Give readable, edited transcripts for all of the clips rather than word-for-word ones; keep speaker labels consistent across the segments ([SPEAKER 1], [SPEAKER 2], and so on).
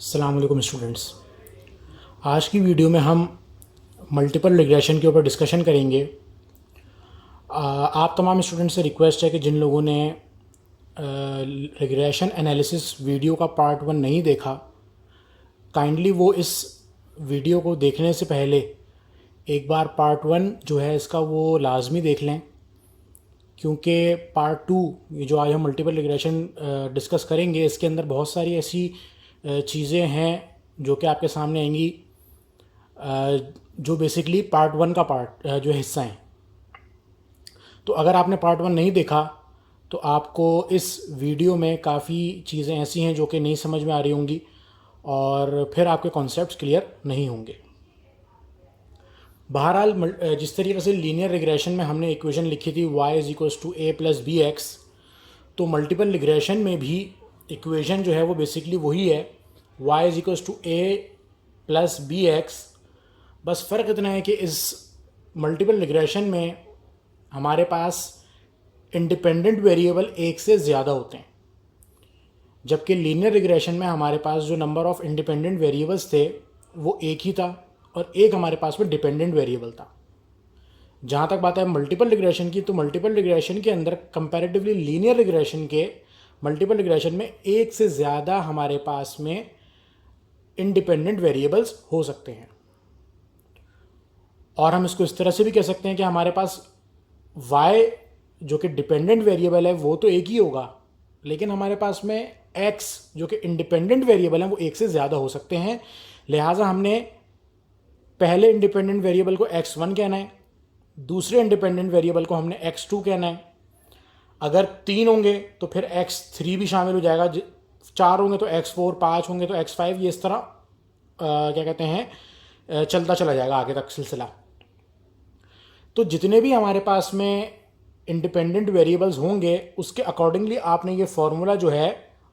[SPEAKER 1] अस्सलाम वालेकुम स्टूडेंट्स। आज की वीडियो में हम मल्टीपल रिग्रेशन के ऊपर डिस्कशन करेंगे। आप तमाम स्टूडेंट्स से रिक्वेस्ट है कि जिन लोगों ने रिग्रेशन एनालिसिस वीडियो का पार्ट 1 नहीं देखा, काइंडली वो इस वीडियो को देखने से पहले एक बार पार्ट 1 जो है इसका वो लाजमी देख लें, क्योंकि पार्ट 2 ये जो आज हम मल्टीपल रिग्रेशन डिस्कस करेंगे इसके अंदर बहुत सारी ऐसी चीज़ें हैं जो कि आपके सामने आएंगी, जो बेसिकली पार्ट 1 का पार्ट जो हिस्सा हैं। तो अगर आपने पार्ट 1 नहीं देखा तो आपको इस वीडियो में काफ़ी चीज़ें ऐसी हैं जो कि नहीं समझ में आ रही होंगी और फिर आपके कॉन्सेप्ट्स क्लियर नहीं होंगे। बहरहाल जिस तरीके से लीनियर रिग्रेशन में हमने इक्वेशन लिखी थी y = a + bx, तो मल्टीपल रिग्रेशन में भी इक्वेशन जो है वो बेसिकली वही है, y = a + bx। बस फ़र्क इतना है कि इस मल्टीपल रिग्रेशन में हमारे पास इंडिपेंडेंट वेरिएबल एक से ज़्यादा होते हैं, जबकि लीनियर रिग्रेशन में हमारे पास जो नंबर ऑफ़ इंडिपेंडेंट वेरिएबल्स थे वो एक ही था और एक हमारे पास में डिपेंडेंट वेरिएबल था। जहाँ तक बात है मल्टीपल रिग्रेशन की, तो मल्टीपल रिग्रेशन के अंदर कंपैरेटिवली लीनियर रिग्रेशन के मल्टीपल रिग्रेशन में एक से ज़्यादा हमारे पास में इंडिपेंडेंट वेरिएबल्स हो सकते हैं। और हम इसको इस तरह से भी कह सकते हैं कि हमारे पास y जो कि डिपेंडेंट वेरिएबल है वो तो एक ही होगा, लेकिन हमारे पास में x जो कि इंडिपेंडेंट वेरिएबल है वो एक से ज़्यादा हो सकते हैं। लिहाजा हमने पहले इंडिपेंडेंट वेरिएबल को x1 कहना है, दूसरे इंडिपेंडेंट वेरिएबल को हमने x2 कहना है। अगर 3 होंगे तो फिर x3 भी शामिल हो जाएगा, 4 होंगे तो x4, 5 होंगे तो x5, ये इस तरह क्या कहते हैं चलता चला जाएगा आगे तक सिलसिला। तो जितने भी हमारे पास में इंडिपेंडेंट वेरिएबल्स होंगे उसके अकॉर्डिंगली आपने ये फार्मूला जो है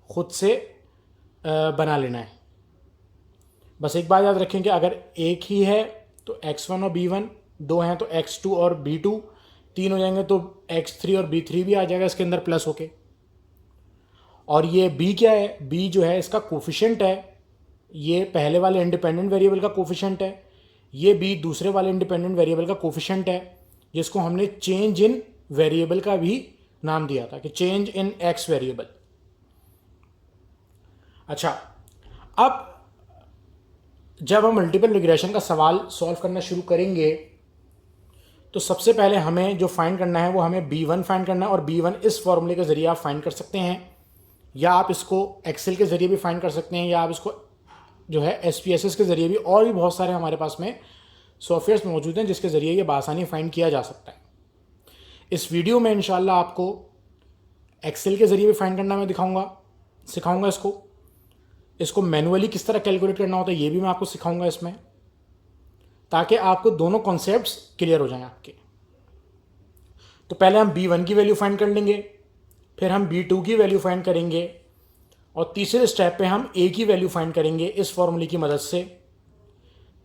[SPEAKER 1] ख़ुद से बना लेना है। बस एक बात याद रखें कि अगर एक ही है तो x1 और b1, 2 हैं तो x2 और b2, 3 हो जाएंगे तो x3 और b3 भी आ जाएगा इसके अंदर प्लस होके। और ये b क्या है, b जो है इसका कोफिशिएंट है, ये पहले वाले इंडिपेंडेंट वेरिएबल का कोफिशिएंट है, ये b दूसरे वाले इंडिपेंडेंट वेरिएबल का कोफिशिएंट है, जिसको हमने चेंज इन वेरिएबल का भी नाम दिया था कि चेंज इन x वेरिएबल। अच्छा, अब जब हम मल्टीपल रिग्रेशन का सवाल सॉल्व करना शुरू करेंगे तो सबसे पहले हमें जो फाइंड करना है वो हमें b1 फाइंड करना है, और b1 इस फॉर्मूले के ज़रिए आप फाइंड कर सकते हैं, या आप इसको एक्सेल के ज़रिए भी फाइंड कर सकते हैं, या आप इसको जो है SPSS के ज़रिए भी, और भी बहुत सारे हमारे पास में सॉफ्टवेयर्स मौजूद हैं जिसके ज़रिए ये बासानी फाइंड किया जा सकता है। इस वीडियो में इंशाल्लाह आपको एक्सेल के ज़रिए भी फाइंड करना मैं सिखाऊंगा इसको मैनुअली किस तरह कैलकुलेट करना होता है ये भी मैं आपको सिखाऊंगा इसमें, ताकि आपको दोनों कॉन्सेप्ट्स क्लियर हो जाएं आपके। तो पहले हम b1 की वैल्यू फाइंड कर लेंगे, फिर हम b2 की वैल्यू फाइंड करेंगे, और तीसरे स्टेप पे हम a की वैल्यू फाइंड करेंगे इस फॉर्मूले की मदद से।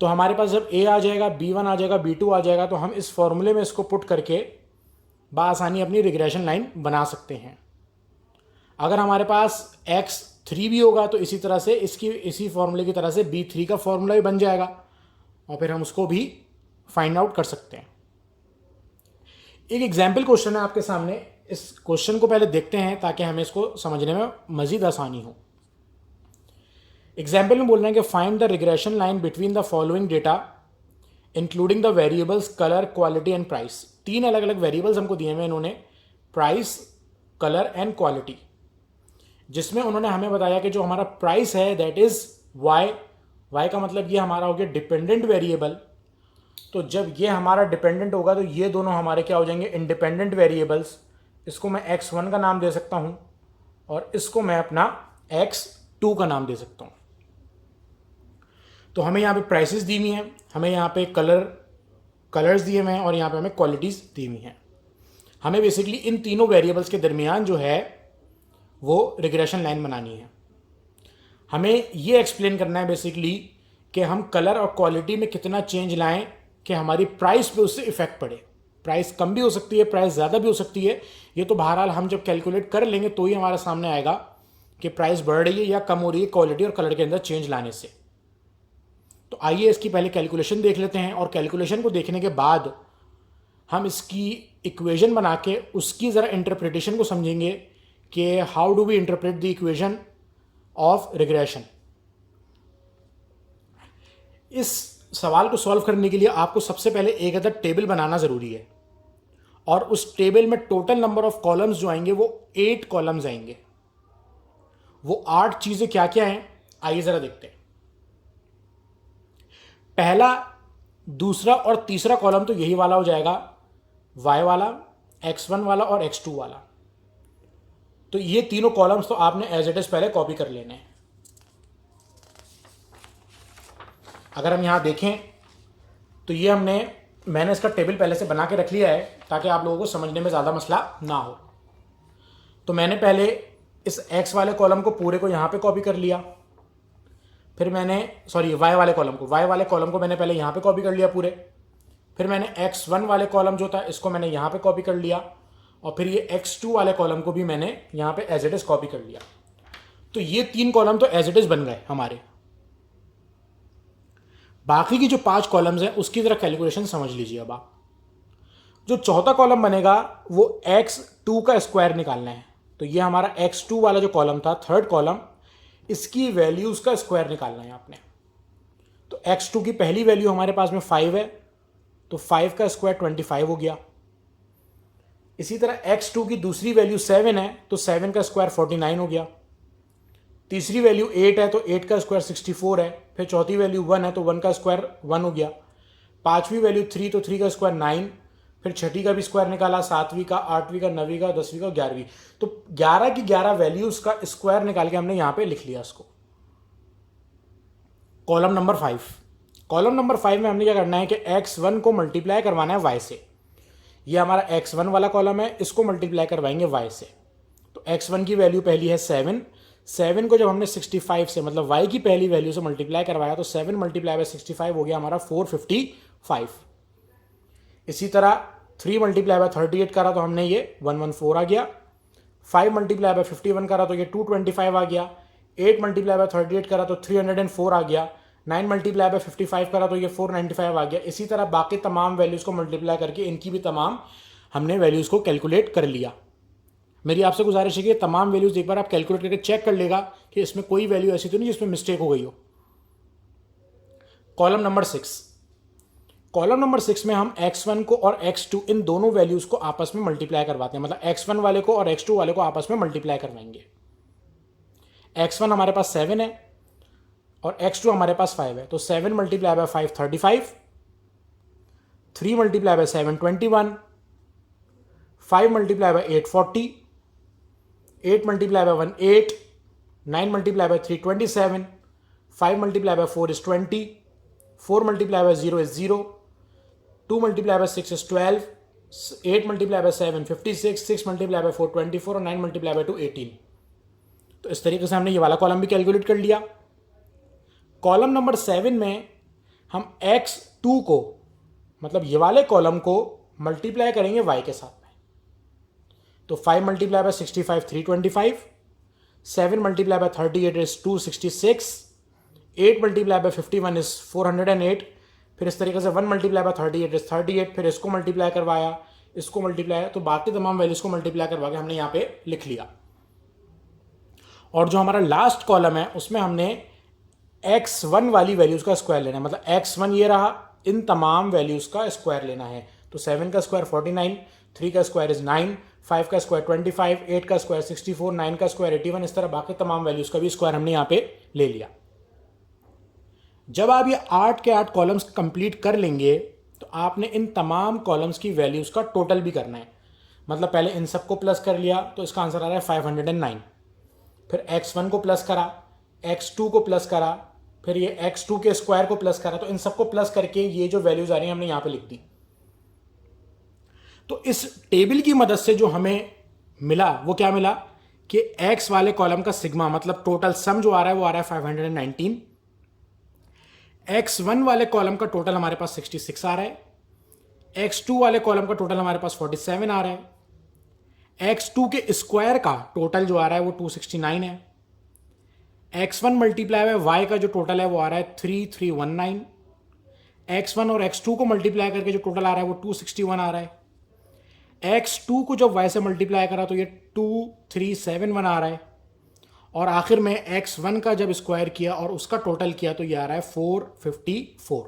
[SPEAKER 1] तो हमारे पास जब a आ जाएगा, b1 आ जाएगा, b2 आ जाएगा, तो हम इस फॉर्मूले में इसको पुट करके बासानी अपनी रिग्रेशन लाइन बना सकते हैं। अगर हमारे पास x3 भी होगा तो इसी तरह से इसी फॉर्मूले की तरह से b3 का फॉर्मूला भी बन जाएगा, और फिर हम उसको भी फाइंड आउट कर सकते हैं। एक एग्जाम्पल क्वेश्चन है आपके सामने, इस क्वेश्चन को पहले देखते हैं ताकि हमें इसको समझने में मज़ीद आसानी हो। एग्जाम्पल में बोल रहे हैं कि find the regression line between the following data including the variables colour, quality and price. 3 अलग अलग वेरिएबल्स हमको दिए हुए इन्होंने, प्राइस, कलर एंड क्वालिटी, जिसमें उन्होंने हमें बताया कि जो हमारा प्राइस है दैट इज़ y का मतलब ये हमारा हो गया डिपेंडेंट वेरिएबल। तो जब ये हमारा डिपेंडेंट होगा तो ये दोनों हमारे क्या हो जाएंगे, इंडिपेंडेंट वेरिएबल्स। इसको मैं x1 का नाम दे सकता हूँ और इसको मैं अपना x2 का नाम दे सकता हूँ। तो हमें यहाँ पे प्राइसेस दी हुई हैं, हमें यहाँ पे कलर्स दिए हुए हैं, और यहाँ पे हमें क्वालिटीज़ दी हुई हैं। हमें बेसिकली इन तीनों वेरिएबल्स के दरमियान जो है वो रिग्रेशन लाइन बनानी है। हमें ये एक्सप्लेन करना है बेसिकली कि हम कलर और क्वालिटी में कितना चेंज लाएं कि हमारी प्राइस पे उससे इफेक्ट पड़े। प्राइस कम भी हो सकती है, प्राइस ज़्यादा भी हो सकती है, ये तो बहरहाल हम जब कैलकुलेट कर लेंगे तो ही हमारे सामने आएगा। कि प्राइस बढ़ रही है या कम हो रही है क्वालिटी और कलर के अंदर चेंज लाने से। तो आइए इसकी पहले कैलकुलेशन देख लेते हैं, और कैलकुलेशन को देखने के बाद हम इसकी इक्वेशन बना के उसकी ज़रा इंटरप्रिटेशन को समझेंगे कि how do we interpret the equation of regression. इस सवाल को सॉल्व करने के लिए आपको सबसे पहले एक अदद टेबल बनाना ज़रूरी है, और उस टेबल में टोटल नंबर ऑफ कॉलम्स जो आएंगे वो 8 कॉलम्स आएंगे। वो 8 चीज़ें क्या क्या हैं आइए ज़रा देखते हैं। पहला, दूसरा और तीसरा कॉलम तो यही वाला हो जाएगा, y वाला, x1 वाला और x2 वाला। तो ये तीनों कॉलम्स तो आपने एज इट इज पहले कॉपी कर लेने हैं। अगर हम यहां देखें तो ये मैंने इसका टेबल पहले से बना के रख लिया है ताकि आप लोगों को समझने में ज़्यादा मसला ना हो। तो मैंने पहले इस x वाले कॉलम को पूरे को यहाँ पे कॉपी कर लिया, फिर मैंने y वाले कॉलम को मैंने पहले यहाँ पे कॉपी कर लिया पूरे, फिर मैंने x1 वाले कॉलम जो था इसको मैंने यहाँ पे कॉपी कर लिया, और फिर ये x2 वाले कॉलम को भी मैंने यहाँ पे एज इट इज कॉपी कर लिया। तो ये 3 कॉलम तो एज इट इज बन गए हमारे। बाकी की जो 5 कॉलम्स हैं उसकी जरा कैलकुलेशन समझ लीजिए। अब आप जो चौथा कॉलम बनेगा वो x2 का स्क्वायर निकालना है। तो ये हमारा x2 वाला जो कॉलम था, थर्ड कॉलम, इसकी वैल्यूज का स्क्वायर निकालना है आपने। तो x2 की पहली वैल्यू हमारे पास में 5 है, तो 5 का स्क्वायर 25 हो गया। इसी तरह x2 की दूसरी वैल्यू 7 है, तो 7 का स्क्वायर 49 हो गया। तीसरी वैल्यू 8 है, तो 8 का स्क्वायर 64 है। फिर चौथी वैल्यू 1 है, तो 1 का स्क्वायर 1 हो गया। पांचवी वैल्यू 3, तो 3 का स्क्वायर 9। फिर छठी का भी स्क्वायर निकाला, सातवीं का, आठवीं का, नवीं का, 10वीं का, 11वीं। तो 11 की 11 वैल्यूज का स्क्वायर निकाल के हमने यहां पे लिख लिया इसको। कॉलम नंबर 5 में हमने क्या करना है कि x1 को मल्टीप्लाई करवाना है y से। ये हमारा x1 वाला कॉलम है, इसको मल्टीप्लाई करवाएंगे y से। तो x1 की वैल्यू पहली है 7 को जब हमने 65 से, मतलब y की पहली वैल्यू से मल्टीप्लाई करवाया, तो 7 मल्टीप्लाई बाय 65 हो गया हमारा 455। इसी तरह 3 मल्टीप्लाई बाय 38 करा तो हमने ये 114 आ गया। 5 मल्टीप्लाई बाय 51 करा तो ये 225 आ गया। 8 मल्टीप्लाई बाय 38 करा तो 304 आ गया। 9 मल्टीप्लाई बाय 55 करा तो ये 495 आ गया। इसी तरह बाकी तमाम वैल्यूज़ को मल्टीप्लाई करके इनकी भी तमाम हमने वैल्यूज़ को कैलकुलेट कर लिया। मेरी आपसे गुजारिश है कि तमाम वैल्यूज़ एक बार आप कैलकुलेट करके चेक कर लेगा कि इसमें कोई वैल्यू ऐसी तो नहीं जिसमें मिस्टेक हो गई हो। कॉलम नंबर 6 में हम x1 को और x2 इन दोनों वैल्यूज़ को आपस में मल्टीप्लाई करवाते हैं, मतलब x1 वाले को और x2 वाले को आपस में मल्टीप्लाई करवाएंगे। x1 हमारे पास 7 है और x2 हमारे पास 5 है, तो 7 multiply by 5 35, 3 multiply by 7 21, 5 multiply by 8 40, 8 multiply by 1 8, 9 multiply by 3 27, 5 multiply by 4 is 20, 4 multiply by 0 is 0, 2 multiply by 6 is 12, 8 multiply by 7 56, 6 multiply by 4 24 और 9 मल्टीप्लाई बाय 2 18। तो इस तरीके से हमने ये वाला कॉलम भी कैलकुलेट कर लिया। कॉलम नंबर 7 में हम x2 को, मतलब ये वाले कॉलम को मल्टीप्लाई करेंगे y के साथ में। तो 5 multiply by 65 325, 7 multiply by 38 is 266, 8 multiply by 51 is 408। फिर इस तरीके से 1 मल्टीप्लाई बाय 38 is 38। फिर इसको मल्टीप्लाई करवाया, इसको मल्टीप्लाई, तो बाकी तमाम वैल्यूज को मल्टीप्लाई करवा के हमने यहाँ पे लिख लिया। और जो हमारा लास्ट कॉलम है उसमें हमने x1 वाली वैल्यूज का स्क्वायर लेना है, मतलब x1 ये रहा, इन तमाम वैल्यूज का स्क्वायर लेना है। तो 7 का स्क्वायर 49, 3 का स्क्वायर इज 9, 5 का स्क्वायर 25, 8 का स्क्वायर 64, 9 का स्क्वायर 81। इस तरह बाकी तमाम वैल्यूज का भी स्क्वायर हमने यहाँ पे ले लिया। जब आप ये 8 के 8 कॉलम्स कंप्लीट कर लेंगे तो आपने इन तमाम कॉलम्स की वैल्यूज का टोटल भी करना है। मतलब पहले इन सबको प्लस कर लिया तो इसका आंसर आ रहा है 509। फिर x1 को प्लस करा, x2 को प्लस करा, फिर ये x2 के स्क्वायर को प्लस करा, तो इन सबको प्लस करके ये जो वैल्यूज आ रही हैं हमने यहां पे लिख दी। तो इस टेबल की मदद से जो हमें मिला वो क्या मिला कि x वाले कॉलम का सिग्मा, मतलब टोटल सम जो आ रहा है वो आ रहा है 519। x1 वाले कॉलम का टोटल हमारे पास 66 आ रहा है। x2 वाले कॉलम का टोटल हमारे पास 47 आ रहा है। x2 के स्क्वायर का टोटल जो आ रहा है वो 269 है। x1 मल्टीप्लाई बाय वाई का जो टोटल है वो आ रहा है 3319। x1 और x2 को मल्टीप्लाई करके जो टोटल आ रहा है वो 261 आ रहा है। x2 को जब y से मल्टीप्लाई करा तो ये 2371 आ रहा है। और आखिर में x1 का जब स्क्वायर किया और उसका टोटल किया तो ये आ रहा है 454।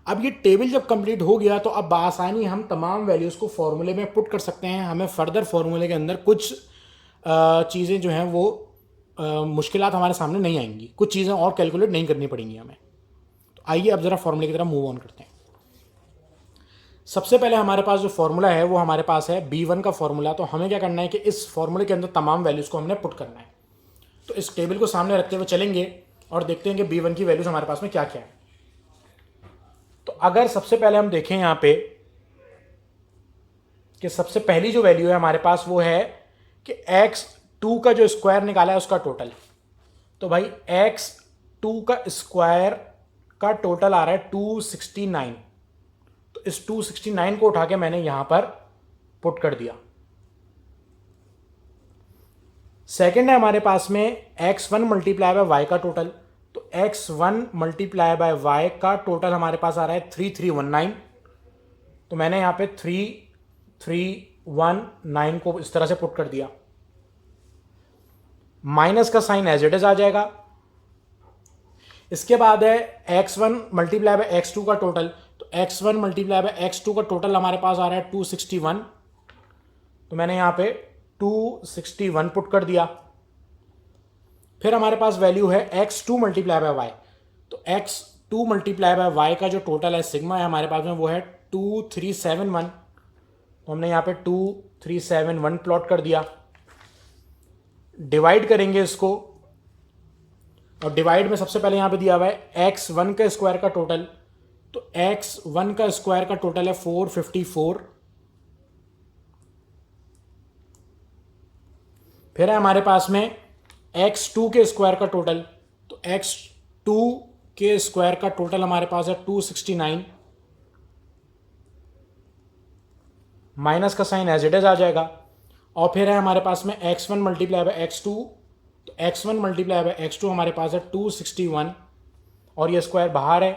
[SPEAKER 1] अब ये टेबल जब कंप्लीट हो गया तो अब आसानी हम तमाम वैल्यूज़ को फॉर्मूले में पुट कर सकते हैं। हमें फर्दर फॉर्मूले के अंदर कुछ चीज़ें जो हैं वो मुश्किलात हमारे सामने नहीं आएंगी, कुछ चीज़ें और कैलकुलेट नहीं करनी पड़ेंगी हमें। तो आइए अब ज़रा फॉर्मूले की तरफ मूव ऑन करते हैं। सबसे पहले हमारे पास जो फॉर्मूला है वो हमारे पास है b1 का फॉर्मूला। तो हमें क्या करना है कि इस फॉर्मूले के अंदर तमाम वैल्यूज़ को हमने पुट करना है। तो इस टेबल को सामने रखते हुए चलेंगे और देखते हैं कि b1 की वैल्यूज़ हमारे पास में क्या क्या है। तो अगर सबसे पहले हम देखें यहाँ पे कि सबसे पहली जो वैल्यू है हमारे पास वो है कि x2 का जो स्क्वायर निकाला है उसका टोटल। तो भाई x2 का स्क्वायर का टोटल आ रहा है 269। तो इस 269 को उठा के मैंने यहां पर पुट कर दिया। सेकंड है हमारे पास में x1 मल्टीप्लाई बाय वाई का टोटल। तो x1 मल्टीप्लाई बाय वाई का टोटल हमारे पास आ रहा है 3319। तो मैंने यहां पे 3319 को इस तरह से पुट कर दिया। माइनस का साइन एज इट इज आ जाएगा। इसके बाद है x1 मल्टीप्लाई बाय x2 का टोटल। तो x1 मल्टीप्लाई बाय x2 का टोटल हमारे पास आ रहा है 261। तो मैंने यहां पे 261 पुट कर दिया। फिर हमारे पास वैल्यू है x2 मल्टीप्लाई बाय वाई। तो x2 मल्टीप्लाई बाय वाई का जो टोटल है सिग्मा है हमारे पास में वो है 2371। तो हमने यहां पे 2371 प्लॉट कर दिया। डिवाइड करेंगे इसको और डिवाइड में सबसे पहले यहां पे दिया हुआ है x1 का स्क्वायर का टोटल। तो x1 का स्क्वायर का टोटल है 454। फिर है हमारे पास में x2 के स्क्वायर का टोटल। तो x2 के स्क्वायर का टोटल हमारे पास है 269। माइनस का साइन एज इट इज आ जाएगा। और फिर है हमारे पास में x1 मल्टीप्लाई बाय x2। तो x1 मल्टीप्लाई बाय x2 हमारे पास है 261 और ये स्क्वायर बाहर है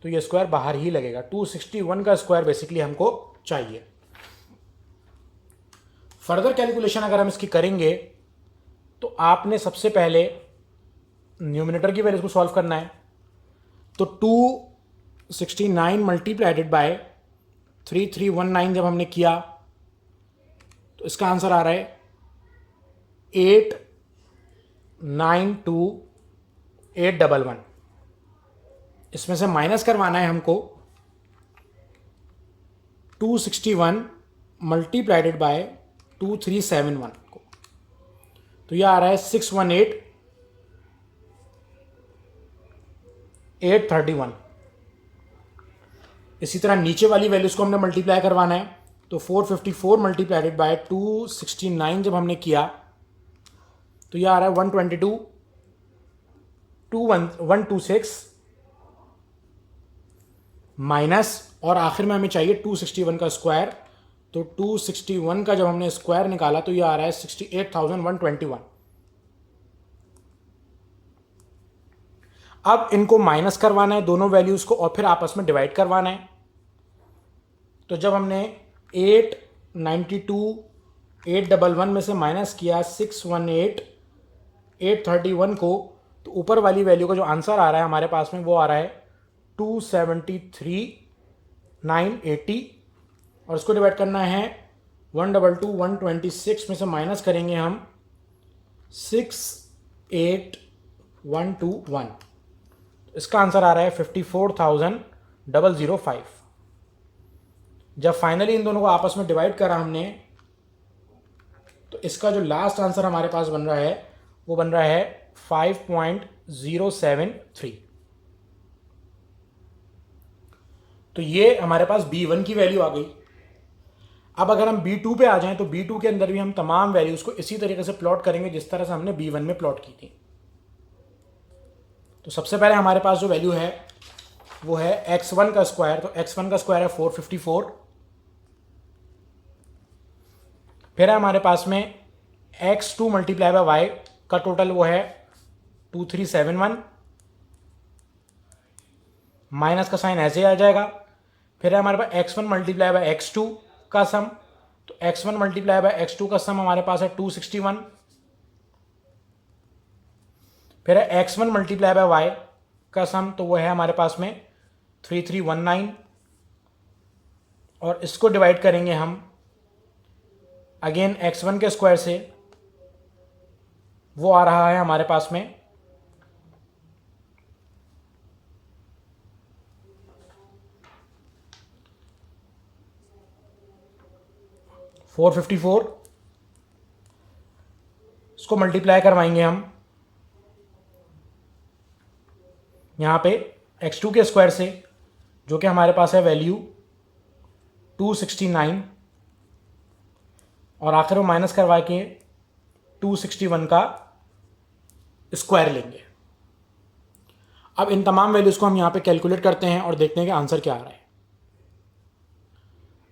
[SPEAKER 1] तो ये स्क्वायर बाहर ही लगेगा। 261 का स्क्वायर बेसिकली हमको चाहिए। फर्दर कैलकुलेशन अगर हम इसकी करेंगे तो आपने सबसे पहले न्यूमिनेटर की वैल्यूज को सॉल्व करना है। तो 269 मल्टीप्लाइडेड बाय 3319 जब हमने किया तो इसका आंसर आ रहा है 892811। इसमें से माइनस करवाना है हमको 261 मल्टीप्लाइडेड बाय 2371 को। तो यह आ रहा है 618831। इसी तरह नीचे वाली वैल्यूज को हमने मल्टीप्लाई करवाना है। तो 454 मल्टीप्लाइडेड बाय 269 जब हमने किया तो यह आ रहा है 126 माइनस और आखिर में हमें चाहिए 261 का स्क्वायर। तो 261 का जब हमने स्क्वायर निकाला तो यह आ रहा है 68,121। अब इनको माइनस करवाना है दोनों वैल्यूज को और फिर आपस में डिवाइड करवाना है। तो जब हमने 892,811 में से माइनस किया 618,831 को तो ऊपर वाली वैल्यू का जो आंसर आ रहा है हमारे पास में वो आ रहा है 273,980 और इसको डिवाइड करना है 122,126 में से माइनस करेंगे हम 68,121। इसका आंसर आ रहा है 54,005। जब फाइनली इन दोनों को आपस में डिवाइड करा हमने तो इसका जो लास्ट आंसर हमारे पास बन रहा है वो बन रहा है 5.073। तो ये हमारे पास B1 की वैल्यू आ गई। अब अगर हम B2 पे आ जाएं तो B2 के अंदर भी हम तमाम वैल्यूज को इसी तरीके से प्लॉट करेंगे जिस तरह से हमने B1 में प्लॉट की थी। तो सबसे पहले हमारे पास जो वैल्यू है वो है x1 का स्क्वायर। तो x1 का स्क्वायर है 454। फिर है हमारे पास में x2 मल्टीप्लाई बाय वाई का टोटल वो है 2371, माइनस का साइन ऐसे आ जाएगा। फिर है हमारे पास x1 मल्टीप्लाई बाय x2 का सम, तो x1 मल्टीप्लाई बाय x2 का सम हमारे पास है 261। फिर है x1 मल्टीप्लाई बाय y का सम, तो वो है हमारे पास में 3319, और इसको डिवाइड करेंगे हम अगेन x1 के स्क्वायर से, वो आ रहा है हमारे पास में 454। इसको मल्टीप्लाई करवाएंगे हम यहाँ पे x2 के स्क्वायर से, जो कि हमारे पास है वैल्यू 269, और आखिर में माइनस करवा के 261 का स्क्वायर लेंगे। अब इन तमाम वैल्यूज़ को हम यहाँ पे कैलकुलेट करते हैं और देखते हैं कि आंसर क्या आ रहा है।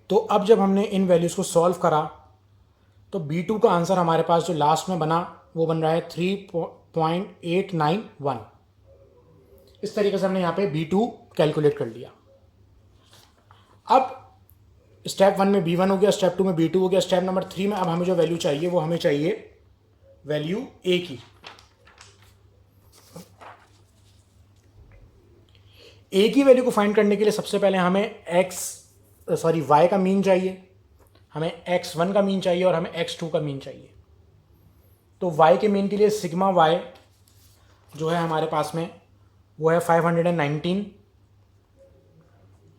[SPEAKER 1] तो अब जब हमने इन वैल्यूज़ को सॉल्व करा तो B2 का आंसर हमारे पास जो लास्ट में बना वो बन रहा है 3.891। इस तरीके से हमने यहाँ पे B2 कैलकुलेट कर लिया। अब स्टेप 1 में B1 हो गया, स्टेप 2 में B2 हो गया, स्टेप नंबर 3 में अब हमें जो वैल्यू चाहिए वो हमें चाहिए वैल्यू A की। A की वैल्यू को फाइंड करने के लिए सबसे पहले हमें y का मीन चाहिए, हमें x1 का मीन चाहिए और हमें x2 का मीन चाहिए। तो y के मीन के लिए सिग्मा y जो है हमारे पास में वो है 519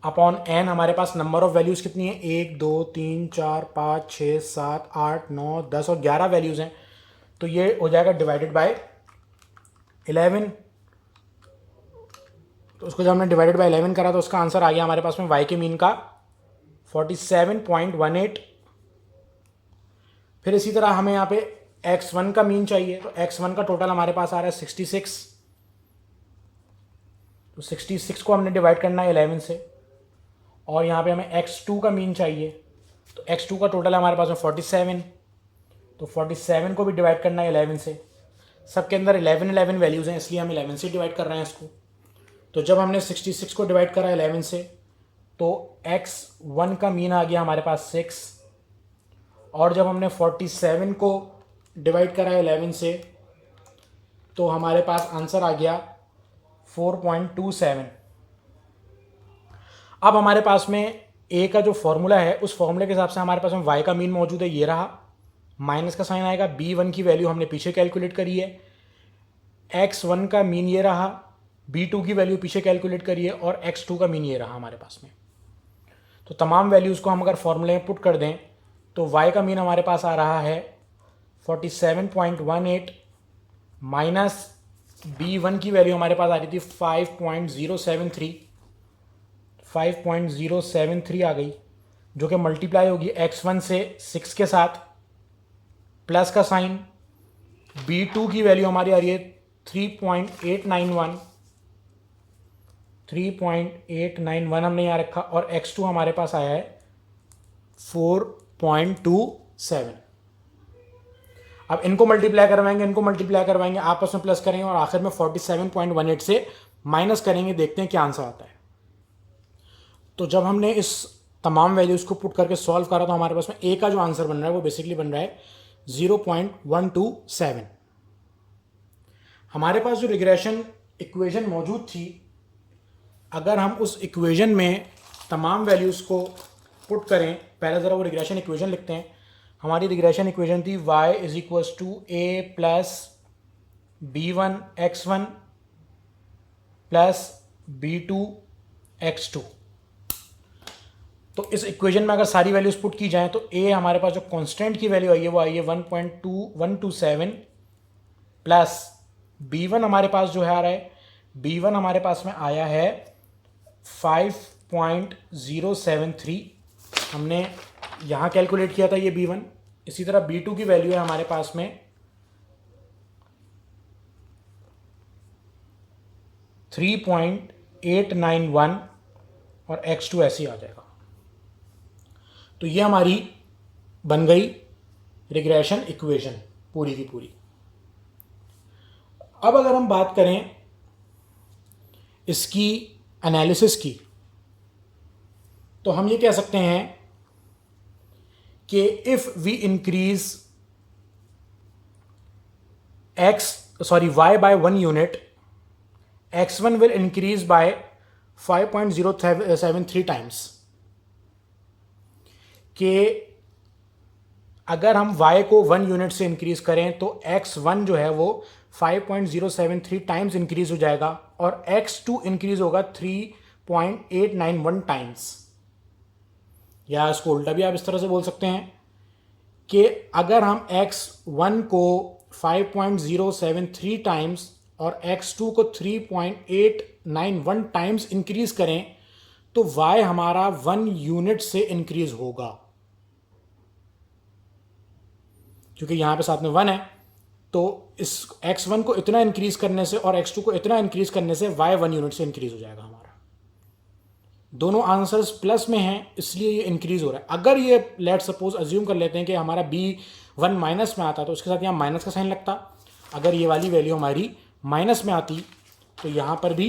[SPEAKER 1] अपॉन n। हमारे पास नंबर ऑफ वैल्यूज़ कितनी है, 1 2 3 4 5 6 7 8 9 10 और 11 वैल्यूज़ हैं, तो ये हो जाएगा डिवाइडेड बाय 11। तो उसको जब हमने डिवाइडेड बाय 11 करा तो उसका आंसर आ गया हमारे पास में y के मीन का 47.18। फिर इसी तरह हमें यहाँ पे x1 का मीन चाहिए, तो x1 का टोटल हमारे पास आ रहा है 66। तो 66 को हमने डिवाइड करना है 11 से, और यहाँ पे हमें x2 का मीन चाहिए, तो x2 का टोटल हमारे पास में 47। तो 47 को भी डिवाइड करना है 11 से। सबके अंदर 11 वैल्यूज़ हैं, इसलिए हम 11 से डिवाइड कर रहे हैं इसको। तो जब हमने 66 को डिवाइड करा 11 से, तो x1 का मीन आ गया हमारे पास 6, और जब हमने 47 को डिवाइड करा 11 से, तो हमारे पास आंसर आ गया 4.27। अब हमारे पास में a का जो फॉर्मूला है उस फॉर्मूले के हिसाब से हमारे पास में y का मीन मौजूद है, ये रहा, माइनस का साइन आएगा, b1 की वैल्यू हमने पीछे कैलकुलेट करी है, x1 का मीन ये रहा, b2 की वैल्यू पीछे कैलकुलेट करी है, और x2 का मीन ये रहा हमारे पास में। तो तमाम वैल्यूज़ को हम अगर फॉर्मूले में पुट कर दें तो y का मीन हमारे पास आ रहा है 47.18 माइनस b1 की वैल्यू हमारे पास आ रही थी 5.073 आ गई, जो कि मल्टीप्लाई होगी x1 से 6 के साथ, प्लस का साइन, b2 की वैल्यू हमारी आ रही है 3.891 हमने यहाँ रखा, और x2 हमारे पास आया है 4.27। अब इनको मल्टीप्लाई करवाएंगे, आपस में प्लस करेंगे और आखिर में 47.18 से माइनस करेंगे, देखते हैं क्या आंसर आता है। तो जब हमने इस तमाम वैल्यूज़ को पुट करके सॉल्व करा तो हमारे पास में a का जो आंसर बन रहा है वो बेसिकली बन रहा है 0.127। हमारे पास जो रिग्रेशन इक्वेशन मौजूद थी, अगर हम उस इक्वेशन में तमाम वैल्यूज़ को पुट करें, पहले ज़रा वो रिग्रेशन इक्वेशन लिखते हैं। हमारी रिग्रेशन इक्वेशन थी y is equals to a plus b1 x1 plus b2 x2। तो इस इक्वेशन में अगर सारी वैल्यूज पुट की जाएं तो a हमारे पास जो कांस्टेंट की वैल्यू आई है वो आई है 1.2127 प्लस b1 हमारे पास जो है आ रहा है, b1 हमारे पास में आया है 5.073। हमने यहाँ कैलकुलेट किया था ये b1। इसी तरह b2 की वैल्यू है हमारे पास में 3.891 और x2 ऐसे ही आ जाएगा। तो ये हमारी बन गई रिग्रेशन इक्वेशन पूरी की पूरी। अब अगर हम बात करें इसकी एनालिसिस की, तो हम ये कह सकते हैं कि if we increase y by 1 unit, x1 will increase by 5.073 times. कि अगर हम y को 1 यूनिट से इंक्रीज करें तो x1 जो है वो 5.073 टाइम्स इंक्रीज हो जाएगा और x2 इंक्रीज होगा 3.891 टाइम्स। या इसको उल्टा भी आप इस तरह से बोल सकते हैं कि अगर हम x1 को 5.073 टाइम्स और x2 को 3.891 टाइम्स इंक्रीज करें तो y हमारा 1 यूनिट से इंक्रीज होगा, क्योंकि यहां पे साथ में 1 है। तो इस x1 को इतना इंक्रीज करने से और x2 को इतना इंक्रीज करने से y 1 यूनिट से इंक्रीज हो जाएगा हमारा। दोनों आंसर्स प्लस में हैं, इसलिए ये इंक्रीज हो रहा है। अगर ये लेट सपोज अज्यूम कर लेते हैं कि हमारा b1 माइनस में आता तो उसके साथ यहाँ माइनस का साइन लगता। अगर ये वाली वैल्यू हमारी माइनस में आती तो यहाँ पर भी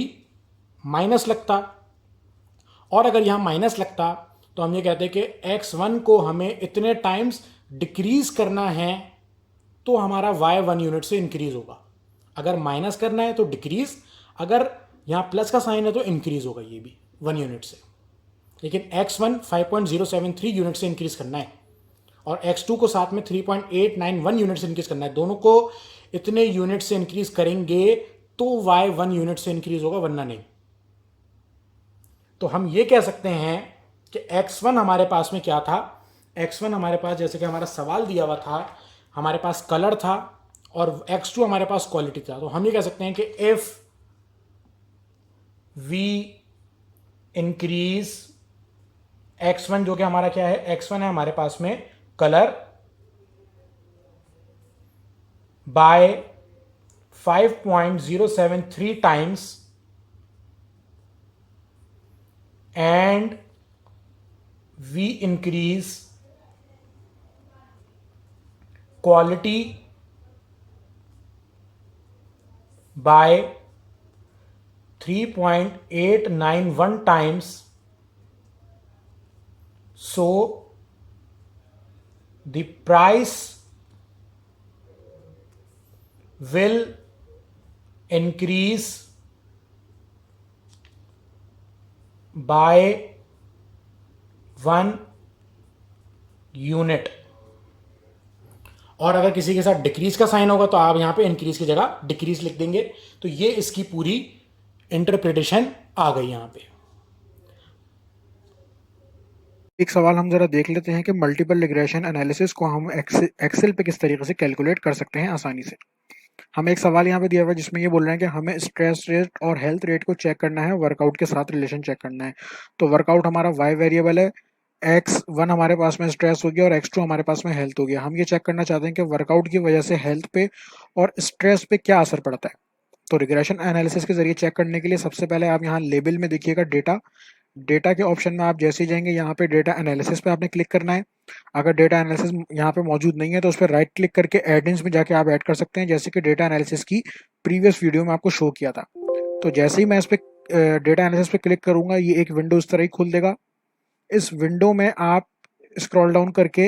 [SPEAKER 1] माइनस लगता, और अगर यहाँ माइनस लगता तो हम ये कहते हैं कि x1 को हमें इतने टाइम्स डिक्रीज करना है तो हमारा y 1 यूनिट से इंक्रीज होगा। अगर माइनस करना है तो डिक्रीज, अगर यहाँ प्लस का साइन है तो इंक्रीज होगा ये भी 1 यूनिट से। लेकिन x1 5.073 यूनिट से इंक्रीज करना है और x2 को साथ में 3.891 यूनिट से इंक्रीज करना है। दोनों को इतने यूनिट से इंक्रीज करेंगे तो y 1 यूनिट से इंक्रीज होगा, वरना नहीं। तो हम ये कह सकते हैं कि x1 हमारे पास में क्या था, x1 हमारे पास जैसे कि हमारा सवाल दिया हुआ था, हमारे पास कलर था और x2 हमारे पास क्वालिटी था। तो हम ये कह सकते हैं कि इफ वी इंक्रीज x1, जो कि हमारा क्या है, x1 है हमारे पास में colour, by 5.073 times and we increase quality by 3.891 times, so the price will increase by 1 unit. और अगर किसी के साथ डिक्रीज का साइन होगा तो आप यहां पे इंक्रीज की जगह डिक्रीज लिख देंगे। तो ये इसकी पूरी इंटरप्रिटेशन आ गई यहां पे।
[SPEAKER 2] एक सवाल हम जरा देख लेते हैं कि मल्टीपल रिग्रेशन एनालिसिस को हम एक्सेल पे किस तरीके से कैलकुलेट कर सकते हैं आसानी से। हमें एक सवाल यहाँ पे दिया हुआ है जिसमें ये बोल रहे हैं कि हमें स्ट्रेस रेट और हेल्थ रेट को चेक करना है, वर्कआउट के साथ रिलेशन चेक करना है। तो वर्कआउट हमारा y वेरिएबल है, x1 हमारे पास में स्ट्रेस हो गया और x2 हमारे पास में हेल्थ हो गया। हम ये चेक करना चाहते हैं कि वर्कआउट की वजह से हेल्थ पे और स्ट्रेस पे क्या असर पड़ता है। तो रिग्रेशन एनालिसिस के जरिए चेक करने के लिए सबसे पहले आप यहाँ लेबल में देखिएगा डेटा। डेटा के ऑप्शन में आप जैसे ही जाएंगे यहाँ पे डेटा एनालिसिस पे आपने क्लिक करना है। अगर डेटा एनालिसिस यहाँ पे मौजूद नहीं है तो उस पर राइट क्लिक करके एडिंग्स में जाके आप ऐड कर सकते हैं, जैसे कि डेटा एनालिसिस की प्रीवियस वीडियो में आपको शो किया था। तो जैसे ही मैं इस पर डेटा एनालिसिस पे क्लिक करूंगा ये एक विंडो इस तरह ही खुल देगा। इस विंडो में आप स्क्रॉल डाउन करके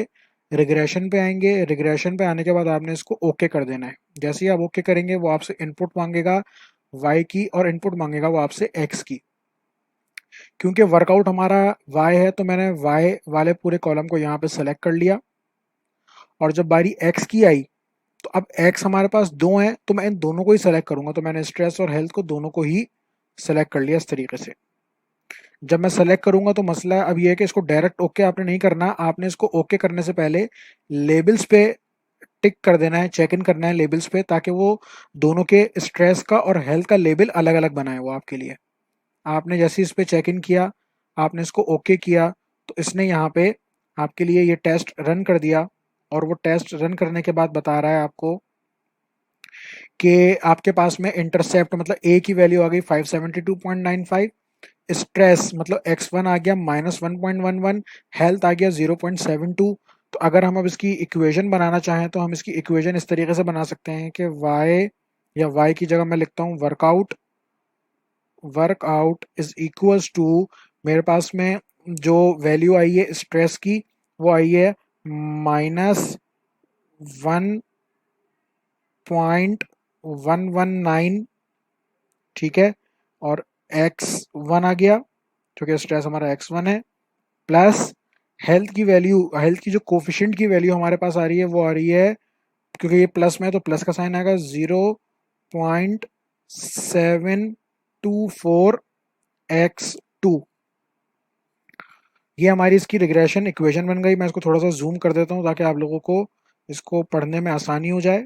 [SPEAKER 2] रिग्रेशन पे आएंगे। रिग्रेशन पे आने के बाद आपने इसको ओके कर देना है। जैसे ही आप ओके करेंगे वो आपसे इनपुट मांगेगा वाई की और इनपुट मांगेगा वो आपसे एक्स की। क्योंकि वर्कआउट हमारा y है तो मैंने y वाले पूरे कॉलम को यहाँ पे सेलेक्ट कर लिया और जब बारी x की आई तो अब x हमारे पास 2 है तो मैं इन दोनों को ही सेलेक्ट करूंगा। तो मैंने स्ट्रेस और हेल्थ को दोनों को ही सेलेक्ट कर लिया इस तरीके से। जब मैं सेलेक्ट करूंगा तो मसला अब ये है कि इसको डायरेक्ट ओके आपने नहीं करना, आपने इसको ओके करने से पहले लेबल्स पे टिक कर देना है, चेक इन करना है लेबल्स पे, ताकि वो दोनों के स्ट्रेस का और हेल्थ का लेबल अलग अलग बनाए वो आपके लिए। आपने जैसे इस पे चेक इन किया, आपने इसको ओके किया तो इसने यहाँ पे आपके लिए ये टेस्ट रन कर दिया और वो टेस्ट रन करने के बाद बता रहा है आपको कि आपके पास में इंटरसेप्ट मतलब ए की वैल्यू आ गई 572.95, स्ट्रेस मतलब x1 आ गया -1.11, हेल्थ आ गया 0.72। तो अगर हम अब इसकी इक्वेशन बनाना चाहें तो हम इसकी इक्वेशन इस तरीके से बना सकते हैं कि y या y की जगह मैं लिखता हूँ वर्कआउट इज इक्वल्स टू, मेरे पास में जो वैल्यू आई है स्ट्रेस की वो आई है -1.119, ठीक है, और x1 आ गया क्योंकि स्ट्रेस हमारा x1 है, प्लस हेल्थ की जो कोफिशिएंट की वैल्यू हमारे पास आ रही है वो आ रही है, क्योंकि ये प्लस में है तो प्लस का साइन आएगा, 0.724x2। ये हमारी इसकी रिग्रेशन इक्वेशन बन गई। मैं इसको थोड़ा सा जूम कर देता हूँ ताकि आप लोगों को इसको पढ़ने में आसानी हो जाए।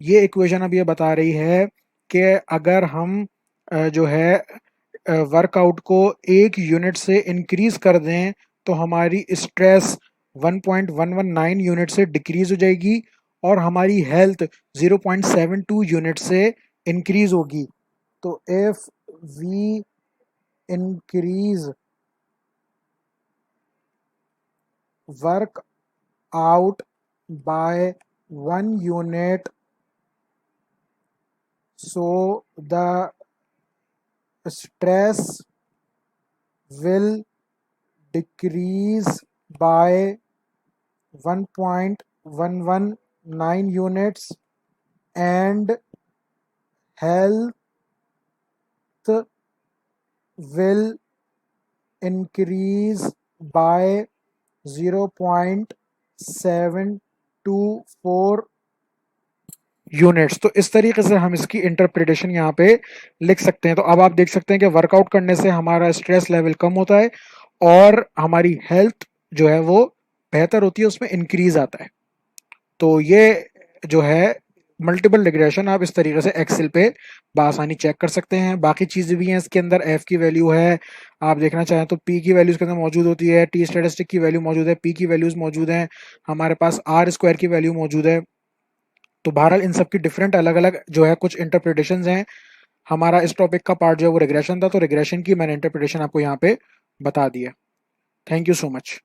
[SPEAKER 2] ये इक्वेशन अब ये बता रही है कि अगर हम जो है वर्कआउट को 1 यूनिट से इंक्रीज कर दें तो हमारी स्ट्रेस 1.119 यूनिट से डिक्रीज हो जाएगी और हमारी हेल्थ 0.72 यूनिट से इंक्रीज होगी। तो if we increase work out by 1 unit, so the stress will decrease by 1.119 units and health will increase by 0.724 units. तो इस तरीके से हम इसकी इंटरप्रिटेशन यहाँ पे लिख सकते हैं। तो अब आप देख सकते हैं कि वर्कआउट करने से हमारा स्ट्रेस लेवल कम होता है और हमारी हेल्थ जो है वो बेहतर होती है, उसमें इंक्रीज आता है। तो ये जो है मल्टीपल रिग्रेशन आप इस तरीके से एक्सेल पे बआसानी चेक कर सकते हैं। बाकी चीज़ें भी हैं इसके अंदर, एफ की वैल्यू है, आप देखना चाहें तो पी की वैल्यू इसके अंदर मौजूद होती है, टी स्टैटिस्टिक की वैल्यू मौजूद है, पी की वैल्यूज मौजूद हैं, हमारे पास आर स्क्वायर की वैल्यू मौजूद है। तो बहरहाल इन सब की डिफरेंट अलग अलग जो है कुछ इंटरप्रिटेशन हैं। हमारा इस टॉपिक का पार्ट जो है वो रिग्रेशन था, तो रिग्रेशन की मैंने इंटरप्रिटेशन आपको यहाँ पे बता दिया। Thank you so much.